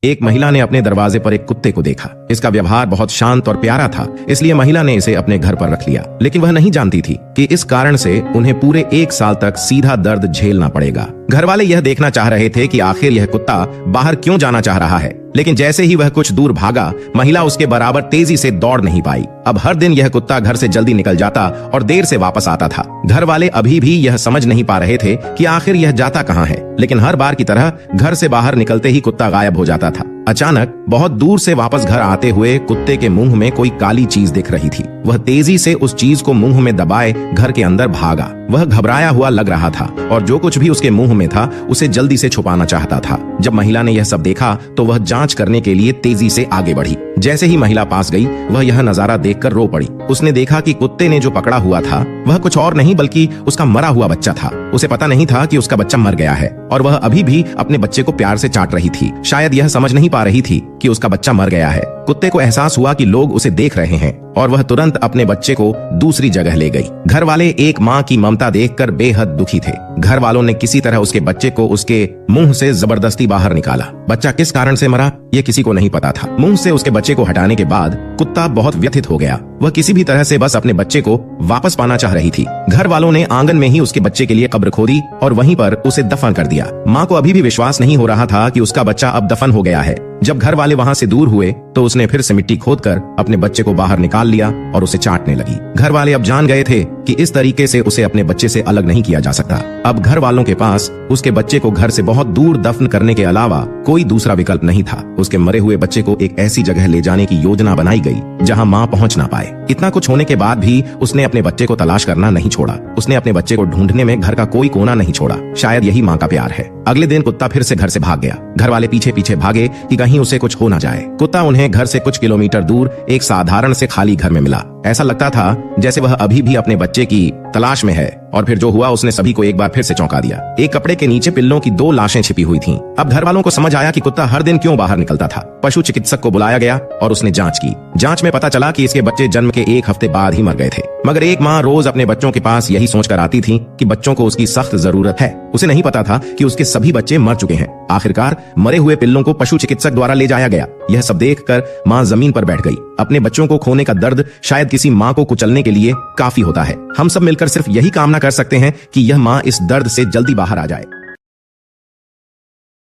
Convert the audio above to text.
एक महिला ने अपने दरवाजे पर एक कुत्ते को देखा। इसका व्यवहार बहुत शांत और प्यारा था, इसलिए महिला ने इसे अपने घर पर रख लिया। लेकिन वह नहीं जानती थी कि इस कारण से उन्हें पूरे 1 साल तक सीधा दर्द झेलना पड़ेगा। घर वाले यह देखना चाह रहे थे कि आखिर यह कुत्ता बाहर क्यों जाना चाह रहा है, लेकिन जैसे ही वह कुछ दूर भागा, महिला उसके बराबर तेजी से दौड़ नहीं पाई। अब हर दिन यह कुत्ता घर से जल्दी निकल जाता और देर से वापस आता था। घर वाले अभी भी यह समझ नहीं पा रहे थे कि आखिर यह जाता कहाँ है, लेकिन हर बार की तरह घर से बाहर निकलते ही कुत्ता गायब हो जाता था। अचानक बहुत दूर से वापस घर आते हुए कुत्ते के मुंह में कोई काली चीज दिख रही थी। वह तेजी से उस चीज को मुंह में दबाए घर के अंदर भागा। वह घबराया हुआ लग रहा था और जो कुछ भी उसके मुंह में था उसे जल्दी से छुपाना चाहता था। जब महिला ने यह सब देखा तो वह जांच करने के लिए तेजी से आगे बढ़ी। जैसे ही महिला पास गई, वह यह नजारा देखकर रो पड़ी। उसने देखा कि कुत्ते ने जो पकड़ा हुआ था वह कुछ और नहीं बल्कि उसका मरा हुआ बच्चा था। उसे पता नहीं था कि उसका बच्चा मर गया है और वह अभी भी अपने बच्चे को प्यार से चाट रही थी। शायद यह समझ नहीं पा रही थी कि उसका बच्चा मर गया है। कुत्ते को एहसास हुआ कि लोग उसे देख रहे हैं और वह तुरंत अपने बच्चे को दूसरी जगह ले गई। घर वाले एक माँ की ममता देखकर बेहद दुखी थे। घर वालों ने किसी तरह उसके बच्चे को उसके मुंह से जबरदस्ती बाहर निकाला। बच्चा किस कारण से मरा ये किसी को नहीं पता था। मुंह से उसके बच्चे को हटाने के बाद कुत्ता बहुत व्यथित हो गया। वह किसी भी तरह से बस अपने बच्चे को वापस पाना चाह रही थी। घर वालों ने आंगन में ही उसके बच्चे के लिए कब्र खोदी और वहीं पर उसे दफन कर दिया। माँ को अभी भी विश्वास नहीं हो रहा था कि उसका बच्चा अब दफन हो गया है। जब घर वाले वहाँ से दूर हुए तो उसने फिर से मिट्टी खोदकर अपने बच्चे को बाहर निकाल लिया और उसे चाटने लगी। घर वाले अब जान गए थे कि इस तरीके से उसे अपने बच्चे से अलग नहीं किया जा सकता। अब घर वालों के पास उसके बच्चे को घर से बहुत दूर दफन करने के अलावा कोई दूसरा विकल्प नहीं था। उसके मरे हुए बच्चे को एक ऐसी जगह ले जाने की योजना बनाई गई जहाँ माँ पहुँच ना पाए। इतना कुछ होने के बाद भी उसने अपने बच्चे को तलाश करना नहीं छोड़ा। उसने अपने बच्चे को ढूंढने में घर का कोई कोना नहीं छोड़ा। शायद यही माँ का प्यार है। अगले दिन कुत्ता फिर से घर से भाग गया। घर वाले पीछे पीछे भागे कि कहीं उसे कुछ हो ना जाए। कुत्ता उन्हें घर से कुछ किलोमीटर दूर एक साधारण से खाली घर में मिला। ऐसा लगता था जैसे वह अभी भी अपने बच्चे की तलाश में है। और फिर जो हुआ उसने सभी को एक बार फिर से चौंका दिया। एक कपड़े के नीचे पिल्लों की 2 लाशें छिपी हुई थीं। अब घर वालों को समझ आया कि कुत्ता हर दिन क्यों बाहर निकलता था। पशु चिकित्सक को बुलाया गया और उसने जांच की। जांच में पता चला कि इसके बच्चे जन्म के 1 हफ्ते बाद ही मर गए थे। मगर एक माँ रोज अपने बच्चों के पास यही सोचकर आती थी कि बच्चों को उसकी सख्त जरूरत है। उसे नहीं पता था कि उसके सभी बच्चे मर चुके हैं। आखिरकार मरे हुए पिल्लों को पशु चिकित्सक द्वारा ले जाया गया। यह सब देखकर माँ जमीन पर बैठ गई। अपने बच्चों को खोने का दर्द शायद किसी माँ को कुचलने के लिए काफी होता है। हम सब मिलकर सिर्फ यही कामना कर सकते हैं कि यह माँ इस दर्द से जल्दी बाहर आ जाए।